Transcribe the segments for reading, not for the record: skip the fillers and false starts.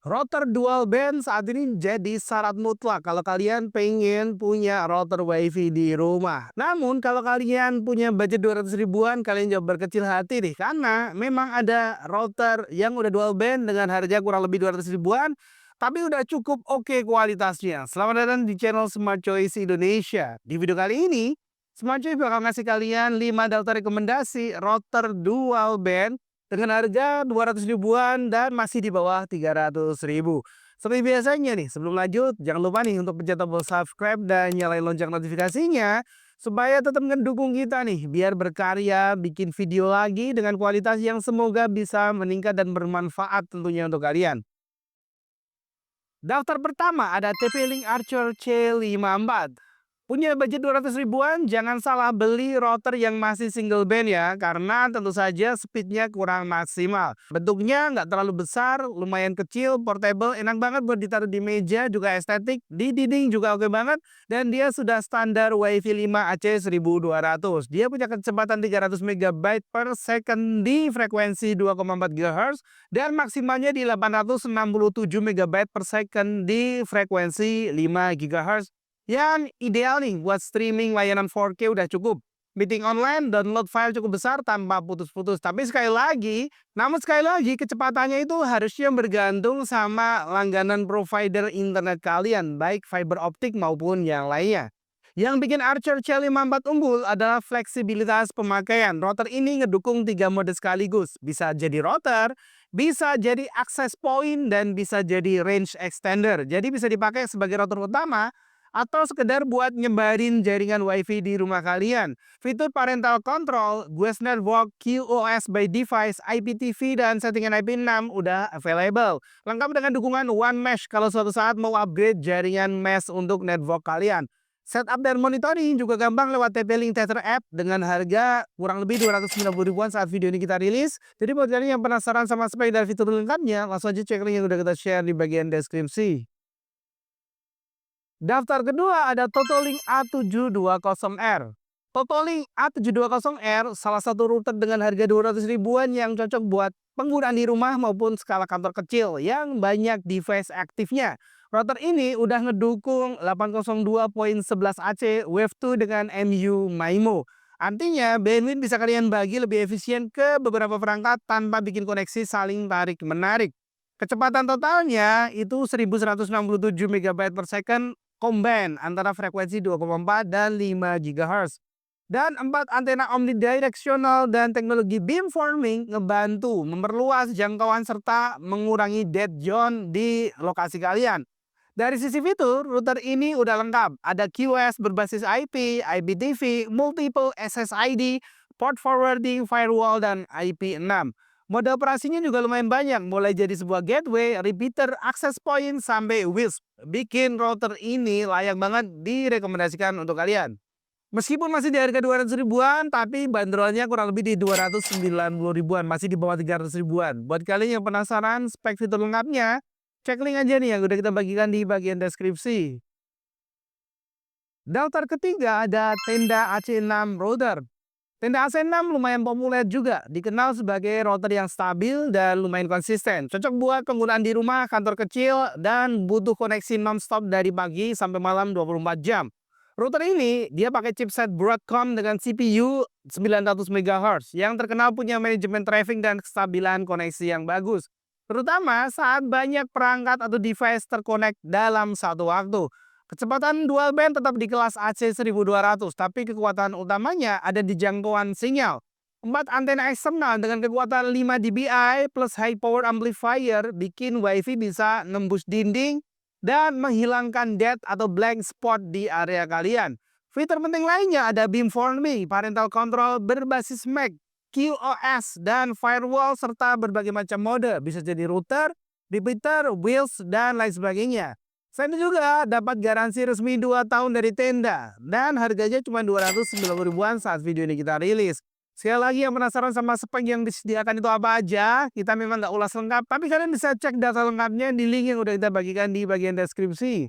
Router dual band saat ini jadi syarat mutlak kalau kalian pengen punya router WiFi di rumah. Namun kalau kalian punya budget 200 ribuan, kalian jangan berkecil hati nih. Karena memang ada router yang udah dual band dengan harga kurang lebih 200 ribuan, tapi udah cukup oke kualitasnya. Selamat datang di channel Smart Choice Indonesia. Di video kali ini, Smart Choice bakal ngasih kalian 5 daftar rekomendasi router dual band dengan harga 200 ribuan dan masih di bawah 300 ribu. Seperti biasanya nih, sebelum lanjut, jangan lupa nih untuk pencet tombol subscribe dan nyalain lonceng notifikasinya supaya tetap ngedukung kita nih biar berkarya, bikin video lagi dengan kualitas yang semoga bisa meningkat dan bermanfaat tentunya untuk kalian. Daftar pertama ada TP-Link Archer C54. Punya budget 200 ribuan, jangan salah beli router yang masih single band ya, karena tentu saja speednya kurang maksimal. Bentuknya nggak terlalu besar, lumayan kecil, portable, enak banget buat ditaruh di meja, juga estetik, di dinding juga oke banget, dan dia sudah standar WiFi 5 AC 1200. Dia punya kecepatan 300 MB per second di frekuensi 2,4 GHz, dan maksimalnya di 867 MB per second di frekuensi 5 GHz. Yang ideal nih buat streaming layanan 4K udah cukup. Meeting online, download file cukup besar tanpa putus-putus. Tapi sekali lagi kecepatannya itu harusnya bergantung sama langganan provider internet kalian, baik fiber optik maupun yang lainnya. Yang bikin Archer C54 unggul adalah fleksibilitas pemakaian. Router ini ngedukung 3 mode sekaligus. Bisa jadi router, bisa jadi access point, dan bisa jadi range extender. Jadi bisa dipakai sebagai router utama atau sekedar buat nyebarin jaringan WiFi di rumah kalian. Fitur parental control, Guest Network, QoS by device, IPTV, dan settingan IP6 udah available. Lengkap dengan dukungan One Mesh kalau suatu saat mau upgrade jaringan mesh untuk network kalian. Setup dan monitoring juga gampang lewat TP-Link Tether App dengan harga kurang lebih 290 ribuan saat video ini kita rilis. Jadi buat kalian yang penasaran sama spek dan fitur lengkapnya, langsung aja cek link yang udah kita share di bagian deskripsi. Daftar kedua ada Totolink A720R. Totolink A720R salah satu router dengan harga 200 ribuan yang cocok buat penggunaan di rumah maupun skala kantor kecil yang banyak device aktifnya. Router ini udah ngedukung 802.11 AC Wave 2 dengan MU MIMO. Artinya bandwidth bisa kalian bagi lebih efisien ke beberapa perangkat tanpa bikin koneksi saling tarik-menarik. Kecepatan totalnya itu 1167 MB per second combine antara frekuensi 2,4 dan 5 GHz. Dan 4 antena omnidirectional dan teknologi beamforming ngebantu memperluas jangkauan serta mengurangi dead zone di lokasi kalian. Dari sisi fitur, router ini udah lengkap. Ada QoS berbasis IP, IPTV, multiple SSID, port forwarding, firewall, dan IP6. Mode operasinya juga lumayan banyak, mulai jadi sebuah gateway, repeater, access point, sampai WISP. Bikin router ini layak banget direkomendasikan untuk kalian. Meskipun masih di harga 200 ribuan, tapi bandrolnya kurang lebih di 290 ribuan, masih di bawah 300 ribuan. Buat kalian yang penasaran spek fitur lengkapnya, cek link aja nih yang udah kita bagikan di bagian deskripsi. Daftar ketiga ada Tenda AC6 Router. Tenda AC6 lumayan populer juga, dikenal sebagai router yang stabil dan lumayan konsisten. Cocok buat penggunaan di rumah, kantor kecil, dan butuh koneksi non-stop dari pagi sampai malam 24 jam. Router ini dia pakai chipset Broadcom dengan CPU 900 MHz yang terkenal punya manajemen traffic dan kestabilan koneksi yang bagus. Terutama saat banyak perangkat atau device terkonek dalam satu waktu. Kecepatan dual band tetap di kelas AC 1200, tapi kekuatan utamanya ada di jangkauan sinyal. 4 antena eksternal dengan kekuatan 5 dBi plus high power amplifier bikin WiFi bisa nembus dinding dan menghilangkan dead atau blank spot di area kalian. Fitur penting lainnya ada beamforming, parental control berbasis Mac, QoS, dan firewall serta berbagai macam mode. Bisa jadi router, repeater, wheels, dan lain sebagainya. Selain itu juga dapat garansi resmi 2 tahun dari Tenda dan harganya cuma 290 ribuan saat video ini kita rilis. Sekali lagi yang penasaran sama spek yang disediakan itu apa aja, kita memang nggak ulas lengkap, tapi kalian bisa cek data lengkapnya di link yang udah kita bagikan di bagian deskripsi.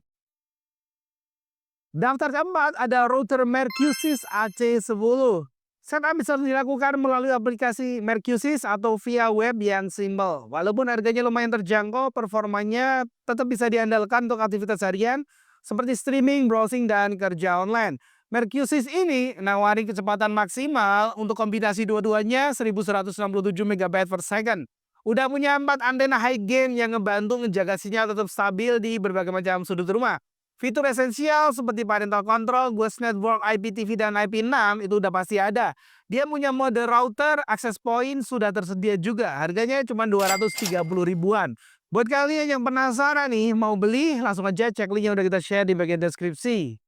Daftar keempat ada router Mercusys AC10. Setup bisa dilakukan melalui aplikasi Mercusys atau via web yang simpel. Walaupun harganya lumayan terjangkau, performanya tetap bisa diandalkan untuk aktivitas harian seperti streaming, browsing, dan kerja online. Mercusys ini nawarin kecepatan maksimal untuk kombinasi dua-duanya 1167 MB per second. Udah punya 4 antena high gain yang ngebantu ngejaga sinyal tetap stabil di berbagai macam sudut rumah. Fitur esensial seperti parental control, Ghost Network, IPTV, dan IP6 itu udah pasti ada. Dia punya mode router, akses point sudah tersedia juga. Harganya cuma 230 ribuan. Buat kalian yang penasaran nih mau beli, langsung aja cek link yang udah kita share di bagian deskripsi.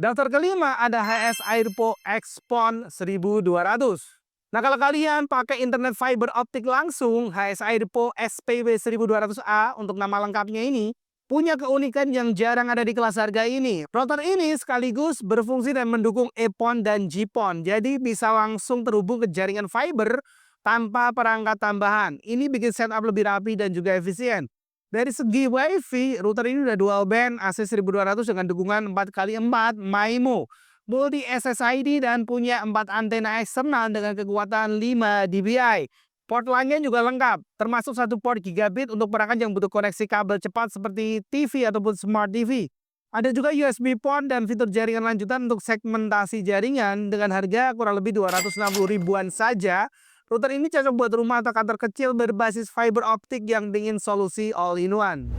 Daftar kelima ada HS Airpo Xpon 1200. Nah, kalau kalian pakai internet fiber optik langsung, HS Airpo SPW 1200A untuk nama lengkapnya ini punya keunikan yang jarang ada di kelas harga ini. Router ini sekaligus berfungsi dan mendukung EPON dan GPON, jadi bisa langsung terhubung ke jaringan fiber tanpa perangkat tambahan. Ini bikin setup lebih rapi dan juga efisien. Dari segi WiFi, router ini udah dual band AC 1200 dengan dukungan 4x4 MIMO, multi SSID, dan punya 4 antena eksternal dengan kekuatan 5 dBi. Port lainnya juga lengkap, termasuk satu port gigabit untuk perangkat yang butuh koneksi kabel cepat seperti TV ataupun smart TV. Ada juga USB port dan fitur jaringan lanjutan untuk segmentasi jaringan dengan harga kurang lebih 260 ribuan saja. Router ini cocok buat rumah atau kantor kecil berbasis fiber optik yang ingin solusi all-in-one.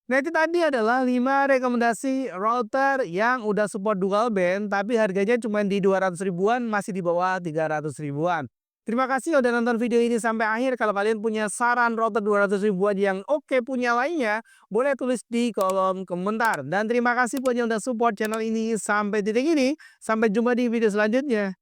Nah, itu tadi adalah 5 rekomendasi router yang udah support dual band tapi harganya cuma di 200 ribuan, masih di bawah 300 ribuan. Terima kasih udah nonton video ini sampai akhir. Kalau kalian punya saran router 200 ribuan yang oke punya lainnya, boleh tulis di kolom komentar. Dan terima kasih buat yang udah support channel ini sampai titik ini. Sampai jumpa di video selanjutnya.